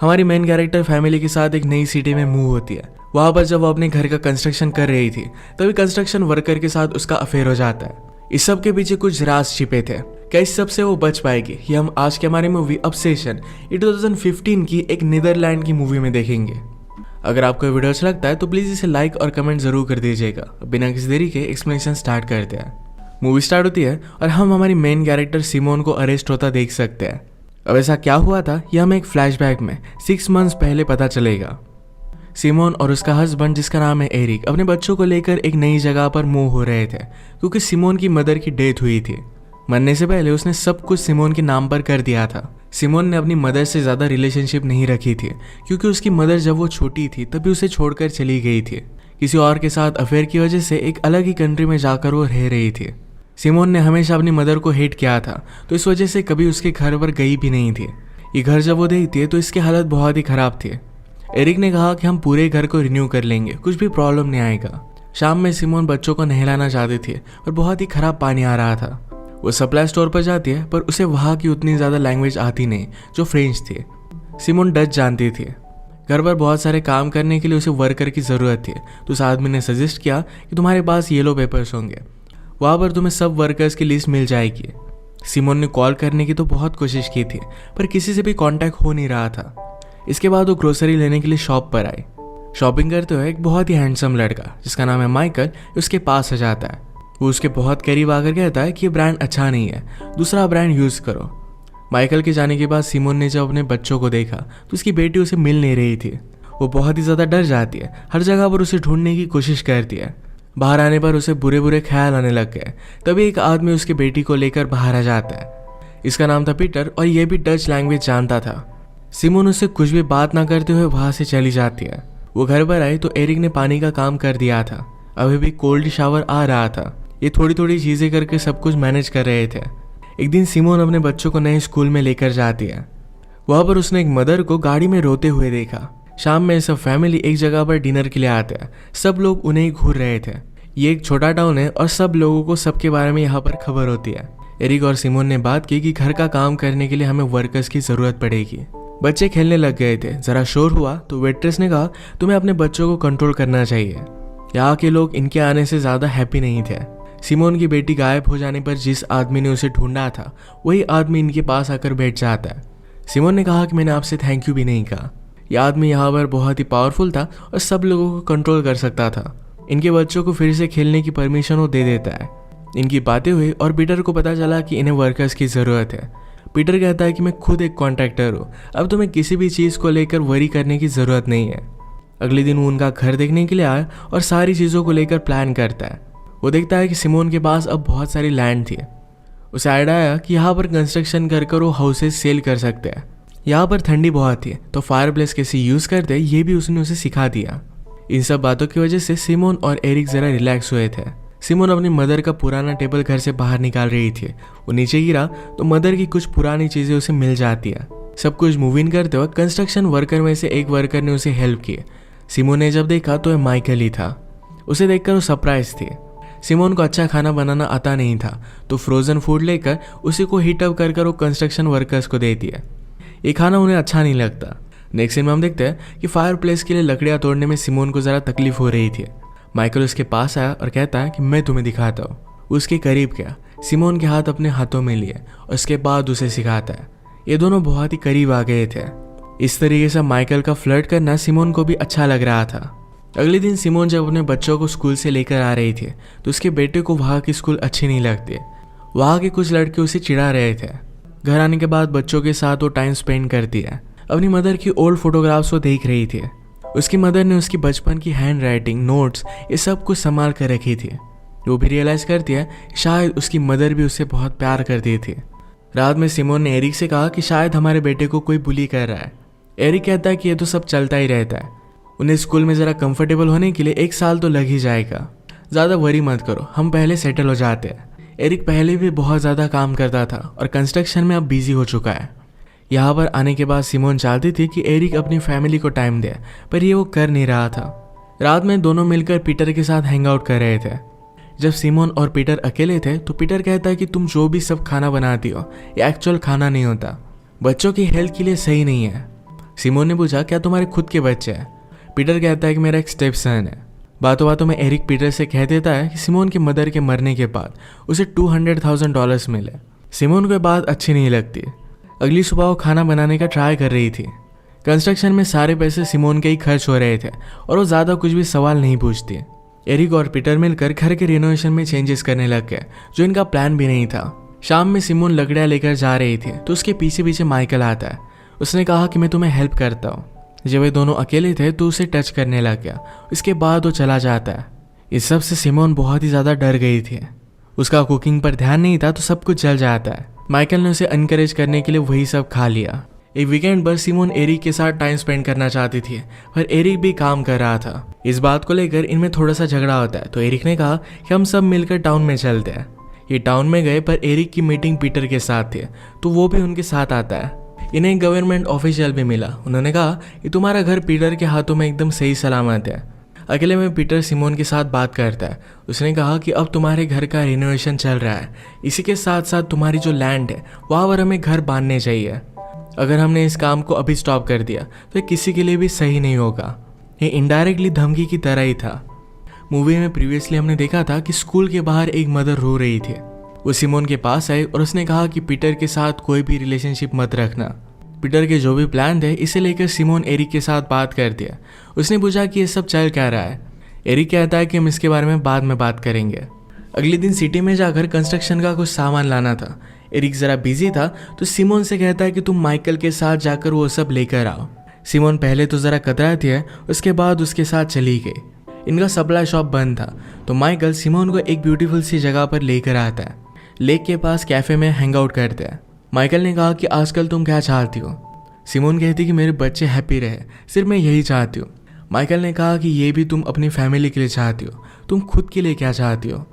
हमारी main character family के साथ एक नई सिटी में मूव होती है। वहां पर जब वो अपने घर का कंस्ट्रक्शन कर रही थी तभी कंस्ट्रक्शन वर्कर के साथ उसका अफेयर हो जाता है। इस सब के पीछे कुछ राज छिपे थे। क्या इस सब से वो बच पाएगी, ये हम आज की हमारी मूवी ऑब्सेशन 2015 की एक नीदरलैंड की मूवी में देखेंगे। अगर आपको वीडियो अच्छा लगता है तो प्लीज इसे लाइक और कमेंट जरूर कर दीजिएगा। बिना किसी देरी के एक्सप्लेनेशन स्टार्ट करते हैं। मूवी स्टार्ट होती है और हम हमारी मेन कैरेक्टर सिमोन को अरेस्ट होता देख सकते हैं। अब ऐसा क्या हुआ था यह हमें एक फ्लैशबैक में 6 मंथ्स पहले पता चलेगा। सिमोन और उसका हस्बैंड जिसका नाम है एरिक अपने बच्चों को लेकर एक नई जगह पर मूव हो रहे थे क्योंकि सिमोन की मदर की डेथ हुई थी। मरने से पहले उसने सब कुछ सिमोन के नाम पर कर दिया था। सिमोन ने अपनी मदर से ज़्यादा रिलेशनशिप नहीं रखी थी क्योंकि उसकी मदर जब वो छोटी थी तभी उसे छोड़कर चली गई थी। किसी और के साथ अफेयर की वजह से एक अलग ही कंट्री में जाकर वो रह रही थी। सिमोन ने हमेशा अपनी मदर को हेट किया था तो इस वजह से कभी उसके घर पर गई भी नहीं थी। ये घर जब वो देखती है तो इसकी हालत बहुत ही ख़राब थी। एरिक ने कहा कि हम पूरे घर को रिन्यू कर लेंगे, कुछ भी प्रॉब्लम नहीं आएगा। शाम में सिमोन बच्चों को नहलाना चाहती थी और बहुत ही खराब पानी आ रहा था। वो सप्लाई स्टोर पर जाती है पर उसे वहाँ की उतनी ज़्यादा लैंग्वेज आती नहीं जो फ्रेंच थी। सिमोन डच जानती थी। घर पर बहुत सारे काम करने के लिए उसे वर्कर की ज़रूरत थी तो उस आदमी ने सजेस्ट किया कि तुम्हारे पास येलो पेपर्स होंगे, वहाँ पर तुम्हें सब वर्कर्स की लिस्ट मिल जाएगी। सिमोन ने कॉल करने की तो बहुत कोशिश की थी पर किसी से भी कांटेक्ट हो नहीं रहा था। इसके बाद वो ग्रोसरी लेने के लिए शॉप पर आई। शॉपिंग करते हुए एक बहुत ही हैंडसम लड़का जिसका नाम है माइकल उसके पास आ जाता है। वो उसके बहुत करीब आकर कहता है कि ये ब्रांड अच्छा नहीं है, दूसरा ब्रांड यूज़ करो। माइकल के जाने के बाद सिमोन ने जब अपने बच्चों को देखा तो उसकी बेटी उसे मिल नहीं रही थी। वो बहुत ही ज़्यादा डर जाती है, हर जगह पर उसे ढूंढने की कोशिश करती है। बाहर आने पर उसे बुरे बुरे ख्याल आने लग गए। तभी एक आदमी उसकी बेटी को लेकर बाहर आ जाता है। इसका नाम था पीटर और यह भी डच लैंग्वेज जानता था। सिमोन उससे कुछ भी बात ना करते हुए वहाँ से चली जाती है। वो घर पर आई तो एरिक ने पानी का काम कर दिया था। अभी भी कोल्ड शावर आ रहा था। ये थोड़ी थोड़ी चीज़ें करके सब कुछ मैनेज कर रहे थे। एक दिन सिमोन अपने बच्चों को नए स्कूल में लेकर जाती है। वहाँ पर उसने एक मदर को गाड़ी में रोते हुए देखा। शाम में सब फैमिली एक जगह पर डिनर के लिए आते हैं। सब लोग उन्हें ही घूर रहे थे। ये एक छोटा टाउन है और सब लोगों को सबके बारे में यहाँ पर खबर होती है। एरिक और सिमोन ने बात की कि घर का काम करने के लिए हमें वर्कर्स की ज़रूरत पड़ेगी। बच्चे खेलने लग गए थे। ज़रा शोर हुआ तो वेट्रेस ने कहा तुम्हें अपने बच्चों को कंट्रोल करना चाहिए। यहाँ के लोग इनके आने से ज़्यादा हैप्पी नहीं थे। सिमोन की बेटी गायब हो जाने पर जिस आदमी ने उसे ढूंढा था वही आदमी इनके पास आकर बैठ जाता है। सिमोन ने कहा कि मैंने आपसे थैंक यू भी नहीं कहा। यह आदमी यहाँ पर बहुत ही पावरफुल था और सब लोगों को कंट्रोल कर सकता था। इनके बच्चों को फिर से खेलने की परमिशन वो दे देता है। इनकी बातें हुई और पीटर को पता चला कि इन्हें वर्कर्स की ज़रूरत है। पीटर कहता है कि मैं खुद एक कॉन्ट्रैक्टर हूँ, अब तुम्हें किसी भी चीज़ को लेकर वरी करने की ज़रूरत नहीं है। अगले दिन वो उनका घर देखने के लिए आया और सारी चीज़ों को लेकर प्लान करता है। वो देखता है कि सिमोन के पास अब बहुत सारी लैंड थी। उसे आइडिया आया कि यहाँ पर कंस्ट्रक्शन कर वो हाउसेस सेल कर सकते हैं। यहाँ पर ठंडी बहुत थी तो फायर प्लेस कैसे यूज़ करते ये भी उसने उसे सिखा दिया। इन सब बातों की वजह से सिमोन और एरिक ज़रा रिलैक्स हुए थे। सिमोन अपनी मदर का पुराना टेबल घर से बाहर निकाल रही थी। वो नीचे गिरा तो मदर की कुछ पुरानी चीज़ें उसे मिल जाती है। सब कुछ मूव इन करते वक्त कंस्ट्रक्शन वर्कर में से एक वर्कर ने उसे हेल्प की। सिमोन ने जब देखा तो वह माइकल ही था। उसे देखकर वो सरप्राइज थी। सिमोन को अच्छा खाना बनाना आता नहीं था तो फ्रोज़न फूड लेकर उसी को हीट अप कर वो कंस्ट्रक्शन वर्कर्स को देती है। ये खाना उन्हें अच्छा नहीं लगता। नेक्स्ट सीन में हम देखते हैं कि फायर प्लेस के लिए लकड़ियाँ तोड़ने में सिमोन को ज़रा तकलीफ हो रही थी। माइकल उसके पास आया और कहता है कि मैं तुम्हें दिखाता हूँ। उसके करीब गया, सिमोन के हाथ अपने हाथों में लिए और उसके बाद उसे सिखाता है। ये दोनों बहुत ही करीब आ गए थे। इस तरीके से माइकल का फ्लर्ट करना सिमोन को भी अच्छा लग रहा था। अगले दिन सिमोन जब अपने बच्चों को स्कूल से लेकर आ रही थी तो उसके बेटे को वहाँ की स्कूल अच्छी नहीं लगती। वहाँ के कुछ लड़के उसे चिढ़ा रहे थे। घर आने के बाद बच्चों के साथ वो टाइम स्पेंड करती है। अपनी मदर की ओल्ड फोटोग्राफ्स वो देख रही थी। उसकी मदर ने उसकी बचपन की हैंड राइटिंग, नोट्स ये सब कुछ संभाल कर रखी थी। वो भी रियलाइज़ करती है शायद उसकी मदर भी उससे बहुत प्यार करती थी। रात में सिमोन ने एरिक से कहा कि शायद हमारे बेटे को कोई बुली कर रहा है। एरिक कहता है कि ये तो सब चलता ही रहता है। उन्हें स्कूल में ज़रा कंफर्टेबल होने के लिए 1 साल तो लग ही जाएगा। ज़्यादा वरी मत करो, हम पहले सेटल हो जाते हैं। एरिक पहले भी बहुत ज़्यादा काम करता था और कंस्ट्रक्शन में अब बिजी हो चुका है। यहाँ पर आने के बाद सिमोन चाहती थी कि एरिक अपनी फैमिली को टाइम दे पर ये वो कर नहीं रहा था। रात में दोनों मिलकर पीटर के साथ हैंग आउट कर रहे थे। जब सिमोन और पीटर अकेले थे तो पीटर कहता है कि तुम जो भी सब खाना बनाती हो ये एक्चुअल खाना नहीं होता, बच्चों की हेल्थ के लिए सही नहीं है। सिमोन ने पूछा, क्या तुम्हारे खुद के बच्चे हैं? पीटर कहता है कि मेरा एक स्टेप सन है। बातों बातों में एरिक पीटर से कह देता है कि सिमोन की मदर के मरने के बाद उसे $200,000 मिले। सिमोन को ये बात अच्छी नहीं लगती। अगली सुबह वो खाना बनाने का ट्राई कर रही थी। कंस्ट्रक्शन में सारे पैसे सिमोन के ही खर्च हो रहे थे और वो ज़्यादा कुछ भी सवाल नहीं पूछती। एरिक और पीटर मिलकर घर के रिनोवेशन में चेंजेस करने लग गए, जो इनका प्लान भी नहीं था। शाम में सिमोन लकड़ियाँ लेकर जा रही थी तो उसके पीछे पीछे माइकल आता है। उसने कहा कि मैं तुम्हें हेल्प करता हूँ। जब वे दोनों अकेले थे तो उसे टच करने लग गया। इसके बाद वो चला जाता है। इस सब से सिमोन बहुत ही ज़्यादा डर गई थी। उसका कुकिंग पर ध्यान नहीं था तो सब कुछ जल जाता है। माइकल ने उसे एनकरेज करने के लिए वही सब खा लिया। एक वीकेंड पर सिमोन एरिक के साथ टाइम स्पेंड करना चाहती थी, पर एरिक भी काम कर रहा था। इस बात को लेकर इनमें थोड़ा सा झगड़ा होता है तो एरिक ने कहा कि हम सब मिलकर टाउन में चलते हैं। ये टाउन में गए पर एरिक की मीटिंग पीटर के साथ थी तो वो भी उनके साथ आता है। इन्हें एक गवर्नमेंट ऑफिशियल भी मिला। उन्होंने कहा कि तुम्हारा घर पीटर के हाथों में एकदम सही सलामत है। अकेले में पीटर सिमोन के साथ बात करता है। उसने कहा कि अब तुम्हारे घर का रिनोवेशन चल रहा है, इसी के साथ साथ तुम्हारी जो लैंड है वहाँ पर हमें घर बांधने चाहिए। अगर हमने इस काम को अभी स्टॉप कर दिया तो किसी के लिए भी सही नहीं होगा। ये इनडायरेक्टली धमकी की तरह ही था। मूवी में प्रीवियसली हमने देखा था कि स्कूल के बाहर एक मदर रो रही थी। वो सिमोन के पास आई और उसने कहा कि पीटर के साथ कोई भी रिलेशनशिप मत रखना। पीटर के जो भी प्लान थे इसे लेकर सिमोन एरिक के साथ बात कर दिया। उसने पूछा कि ये सब चल क्या रहा है। एरिक कहता है कि हम इसके बारे में बाद में बात करेंगे। अगले दिन सिटी में जाकर कंस्ट्रक्शन का कुछ सामान लाना था। एरिक ज़रा बिजी था तो सिमोन से कहता है कि तुम माइकल के साथ जाकर वो सब लेकर आओ। सिमोन पहले तो ज़रा कतराती है, उसके बाद उसके साथ चली गई। इनका सप्लाई शॉप बंद था तो माइकल सिमोन को एक ब्यूटीफुल सी जगह पर लेकर आता है। लेक के पास कैफ़े में हैंग आउट करते हैं। माइकल ने कहा कि आजकल तुम क्या चाहती हो? सिमोन कहती कि मेरे बच्चे हैप्पी रहे, सिर्फ मैं यही चाहती हूँ। माइकल ने कहा कि ये भी तुम अपनी फैमिली के लिए चाहती हो, तुम खुद के लिए क्या चाहती हो?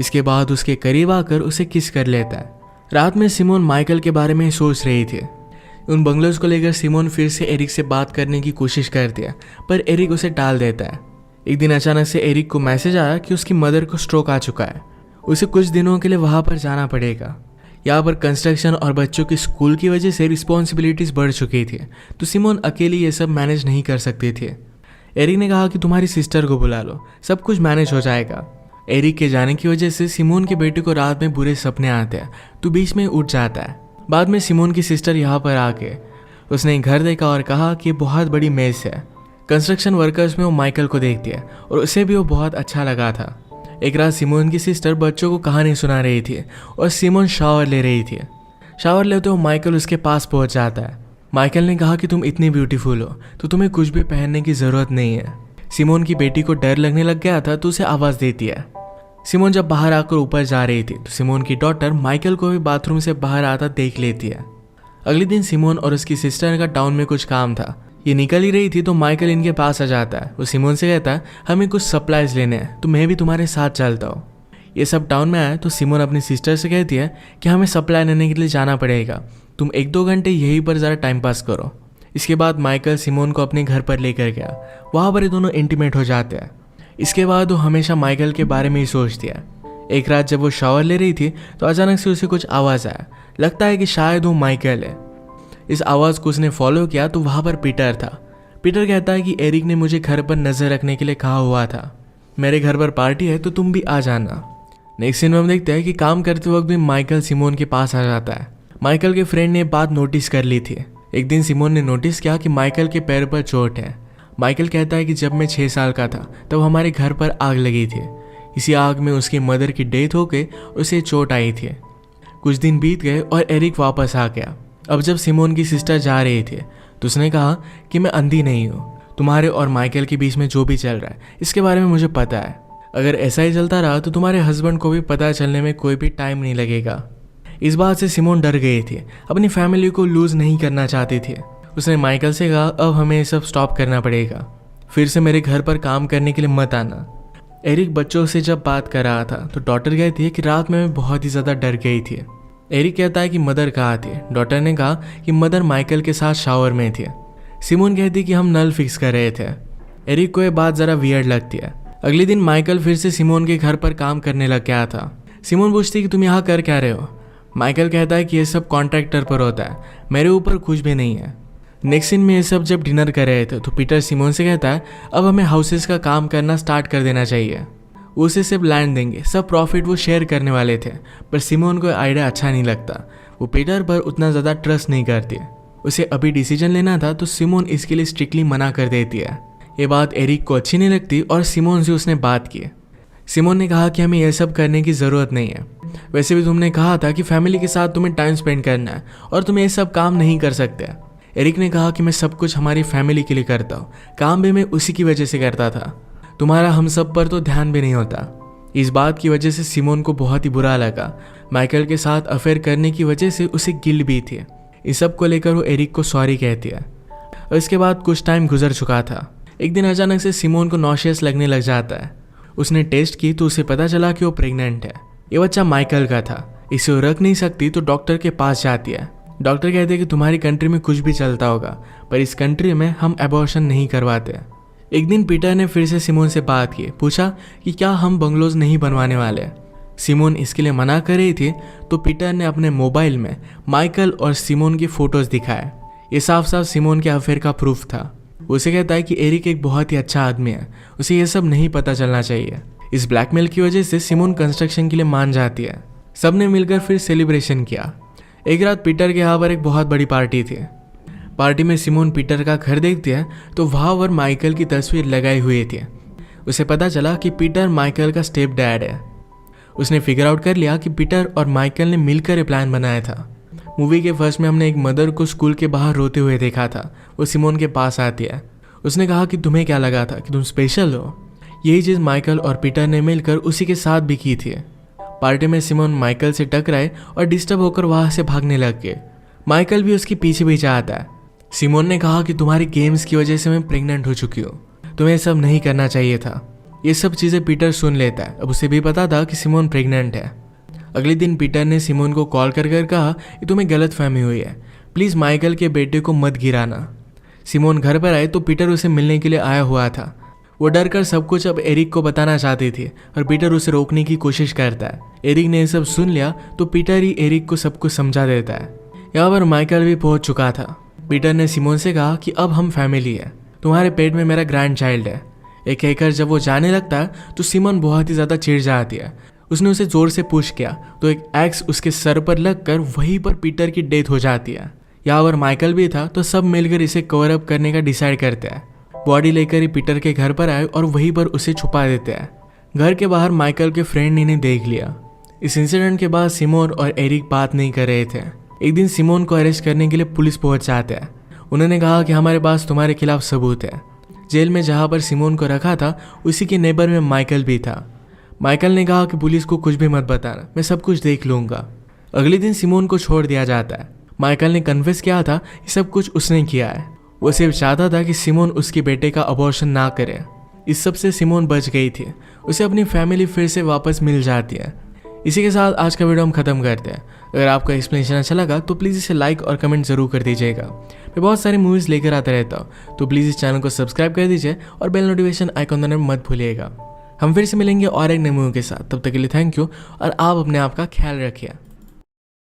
इसके बाद उसके करीब आकर उसे किस कर लेता है। रात में सिमोन माइकल के बारे में सोच रही थी। उन बंगलोज को लेकर सिमोन फिर से एरिक से बात करने की कोशिश करती है, पर एरिक उसे टाल देता है। एक दिन अचानक से एरिक को मैसेज आया कि उसकी मदर को स्ट्रोक आ चुका है। उसे कुछ दिनों के लिए वहाँ पर जाना पड़ेगा। यहाँ पर कंस्ट्रक्शन और बच्चों की स्कूल की वजह से रिस्पॉन्सिबिलिटीज़ बढ़ चुकी थी तो सिमोन अकेली ये सब मैनेज नहीं कर सकती थी। एरिक ने कहा कि तुम्हारी सिस्टर को बुला लो, सब कुछ मैनेज हो जाएगा। एरिक के जाने की वजह से सिमोन के बेटे को रात में बुरे सपने आते हैं तो बीच में उठ जाता है। बाद में सिमोन की सिस्टर यहाँ पर आके उसने एक घर देखा और कहा कि बहुत बड़ी मेस है। कंस्ट्रक्शन वर्कर्स में वो माइकल को देखती है और उसे भी वो बहुत अच्छा लगा था। एक रात सिमोन की सिस्टर बच्चों को कहानी सुना रही थी और सिमोन शावर ले रही थी। शावर लेते हुए माइकल उसके पास पहुंच जाता है। माइकल ने कहा कि तुम इतनी ब्यूटीफुल हो तो तुम्हें कुछ भी पहनने की ज़रूरत नहीं है। सिमोन की बेटी को डर लगने लग गया था तो उसे आवाज़ देती है। सिमोन जब बाहर आकर ऊपर जा रही थी तो सिमोन की डॉटर माइकल को भी बाथरूम से बाहर आता देख लेती है। अगले दिन सिमोन और उसकी सिस्टर का टाउन में कुछ काम था। ये निकल ही रही थी तो माइकल इनके पास आ जाता है। वो सिमोन से कहता है हमें कुछ सप्लाईज लेने हैं तो मैं भी तुम्हारे साथ चलता हूँ। ये सब टाउन में आए तो सिमोन अपनी सिस्टर से कहती है कि हमें सप्लाई लेने के लिए जाना पड़ेगा, तुम 1-2 घंटे यहीं पर ज़रा टाइम पास करो। इसके बाद माइकल सिमोन को अपने घर पर लेकर गया। वहाँ पर ये दोनों इंटीमेट हो जाते हैं। इसके बाद वो हमेशा माइकल के बारे में ही सोचती है। एक रात जब वो शावर ले रही थी तो अचानक से उसे कुछ आवाज़ आया। लगता है कि शायद वो माइकल है। इस आवाज़ को उसने फॉलो किया तो वहाँ पर पीटर था। पीटर कहता है कि एरिक ने मुझे घर पर नज़र रखने के लिए कहा हुआ था, मेरे घर पर पार्टी है तो तुम भी आ जाना। नेक्स्ट सीन में हम देखते हैं कि काम करते वक्त भी माइकल सिमोन के पास आ जाता है। माइकल के फ्रेंड ने बात नोटिस कर ली थी। एक दिन सिमोन ने नोटिस किया कि माइकल के पैर पर चोट है। माइकल कहता है कि जब मैं 6 साल का था तब हमारे घर पर आग लगी थी। इसी आग में उसकी मदर की डेथ हो गई, उसे चोट आई थी। कुछ दिन बीत गए और एरिक वापस आ गया। अब जब सिमोन की सिस्टर जा रही थी तो उसने कहा कि मैं अंधी नहीं हूँ, तुम्हारे और माइकल के बीच में जो भी चल रहा है इसके बारे में मुझे पता है। अगर ऐसा ही चलता रहा तो तुम्हारे हस्बैंड को भी पता चलने में कोई भी टाइम नहीं लगेगा। इस बात से सिमोन डर गई थी, अपनी फैमिली को लूज नहीं करना चाहती थी। उसने माइकल से कहा अब हमें ये सब स्टॉप करना पड़ेगा, फिर से मेरे घर पर काम करने के लिए मत आना। एरिक बच्चों से जब बात कर रहा था तो डॉटर कहती है कि रात में मैं बहुत ही ज़्यादा डर गई थी। एरिक कहता है कि मदर कहाँ थी। डॉटर ने कहा कि मदर माइकल के साथ शावर में थी। सिमोन कहती कि हम नल फिक्स कर रहे थे। एरिक को यह बात ज़रा वियर्ड लगती है। अगले दिन माइकल फिर से सिमोन के घर पर काम करने लग गया था। सिमोन पूछती कि तुम यहाँ कर क्या रहे हो। माइकल कहता है कि यह सब कॉन्ट्रैक्टर पर होता है, मेरे ऊपर कुछ भी नहीं है। नेक्स्ट सीन में ये सब जब डिनर कर रहे थे तो पीटर सिमोन से कहता है अब हमें हाउसेस का काम करना स्टार्ट कर देना चाहिए। वो उसे सिर्फ लैंड देंगे, सब प्रॉफिट वो शेयर करने वाले थे। पर सिमोन को आइडिया अच्छा नहीं लगता, वो पीटर पर उतना ज़्यादा ट्रस्ट नहीं करती। उसे अभी डिसीजन लेना था तो सिमोन इसके लिए स्ट्रिक्टली मना कर देती है। ये बात एरिक को अच्छी नहीं लगती और सिमोन से उसने बात की। सिमोन ने कहा कि हमें यह सब करने की ज़रूरत नहीं है, वैसे भी तुमने कहा था कि फैमिली के साथ तुम्हें टाइम स्पेंड करना है और तुम ये सब काम नहीं कर सकते। एरिक ने कहा कि मैं सब कुछ हमारी फैमिली के लिए करता हूँ, काम भी मैं उसी की वजह से करता था, तुम्हारा हम सब पर तो ध्यान भी नहीं होता। इस बात की वजह से सिमोन को बहुत ही बुरा लगा। माइकल के साथ अफेयर करने की वजह से उसे गिल्ट भी थी। इस सब को लेकर वो एरिक को सॉरी कहती है। और इसके बाद कुछ टाइम गुजर चुका था। एक दिन अचानक से सिमोन को नॉशियस लगने लग जाता है। उसने टेस्ट की तो उसे पता चला कि वो प्रेग्नेंट है। ये बच्चा माइकल का था, इसे वो रख नहीं सकती तो डॉक्टर के पास जाती है। डॉक्टर कहते हैं कि तुम्हारी कंट्री में कुछ भी चलता होगा, पर इस कंट्री में हम एबॉर्शन नहीं करवाते। एक दिन पीटर ने फिर से सिमोन से बात की, पूछा कि क्या हम बंगलोज नहीं बनवाने वाले। सिमोन इसके लिए मना कर रही थी तो पीटर ने अपने मोबाइल में माइकल और सिमोन की फोटोज दिखाए। ये साफ साफ सिमोन के अफेयर का प्रूफ था। उसे कहता है कि एरिक एक बहुत ही अच्छा आदमी है, उसे ये सब नहीं पता चलना चाहिए। इस ब्लैकमेल की वजह से सिमोन कंस्ट्रक्शन के लिए मान जाती है। सबने मिलकर फिर सेलिब्रेशन किया। एक रात पीटर के यहाँ पर एक बहुत बड़ी पार्टी थी। पार्टी में सिमोन पीटर का घर देखती है तो वहाँ पर माइकल की तस्वीर लगाई हुई थी। उसे पता चला कि पीटर माइकल का स्टेप डैड है। उसने फिगर आउट कर लिया कि पीटर और माइकल ने मिलकर ये प्लान बनाया था। मूवी के फर्स्ट में हमने एक मदर को स्कूल के बाहर रोते हुए देखा था। वो सिमोन के पास आती है। उसने कहा कि तुम्हें क्या लगा था कि तुम स्पेशल हो। यही चीज़ माइकल और पीटर ने मिलकर उसी के साथ भी की थी। पार्टी में सिमोन माइकल से टकराए और डिस्टर्ब होकर वहाँ से भागने लग गए। माइकल भी उसके पीछे पीछे आता है। सिमोन ने कहा कि तुम्हारी गेम्स की वजह से मैं प्रेग्नेंट हो चुकी हूँ, तुम्हें सब नहीं करना चाहिए था। ये सब चीज़ें पीटर सुन लेता है। अब उसे भी पता था कि सिमोन प्रेग्नेंट है। अगले दिन पीटर ने सिमोन को कॉल कर कहा कि तुम्हें गलतफहमी हुई है, प्लीज़ माइकल के बेटे को मत गिराना। सिमोन घर पर आए तो पीटर उसे मिलने के लिए आया हुआ था। वो डर कर सब कुछ अब एरिक को बताना चाहती थी और पीटर उसे रोकने की कोशिश करता है। एरिक ने ये सब सुन लिया तो पीटर ही एरिक को सब कुछ समझा देता है। यहाँ पर माइकल भी पहुँच चुका था। पीटर ने सिमोन से कहा कि अब हम फैमिली है, तुम्हारे पेट में मेरा ग्रैंड चाइल्ड है। ये कहकर जब वो जाने लगता है तो सिमोन बहुत ही ज़्यादा चिढ़ जाती है। उसने उसे जोर से पुश किया तो एक एक्स उसके सर पर लगकर वहीं पर पीटर की डेथ हो जाती है। यहाँ पर माइकल भी था तो सब मिलकर इसे कवर अप करने का डिसाइड करते हैं। बॉडी लेकर ही पीटर के घर पर आए और वहीं पर उसे छुपा देते हैं। घर के बाहर माइकल के फ्रेंड ने इन्हें देख लिया। इस इंसिडेंट के बाद सिमोन और एरिक बात नहीं कर रहे थे। एक दिन सिमोन को अरेस्ट करने के लिए पुलिस पहुंच जाते हैं। उन्होंने कहा कि हमारे पास तुम्हारे खिलाफ सबूत है। जेल में जहाँ पर सिमोन को रखा था उसी के नेबर में माइकल भी था। माइकल ने कहा कि पुलिस को कुछ भी मत बताना, मैं सब कुछ देख लूँगा। अगले दिन सिमोन को छोड़ दिया जाता है। माइकल ने कन्फेस किया था कि सब कुछ उसने किया है। वो सिर्फ चाहता था कि सिमोन उसके बेटे का अबॉर्शन ना करे। इस सब से सिमोन बच गई थी। उसे अपनी फैमिली फिर से वापस मिल जाती है। इसी के साथ आज का वीडियो हम खत्म करते हैं। अगर आपको एक्सप्लेनेशन अच्छा लगा तो प्लीज़ इसे लाइक और कमेंट जरूर कर दीजिएगा। मैं बहुत सारी मूवीज़ लेकर आता रहता हूँ, तो प्लीज़ इस चैनल को सब्सक्राइब कर दीजिए और बेल नोटिफिकेशन आइकॉन दबाना मत भूलिएगा। हम फिर से मिलेंगे और एक नई मूवी के साथ। तब तक के लिए थैंक यू और आप अपने आप का ख्याल रखिए।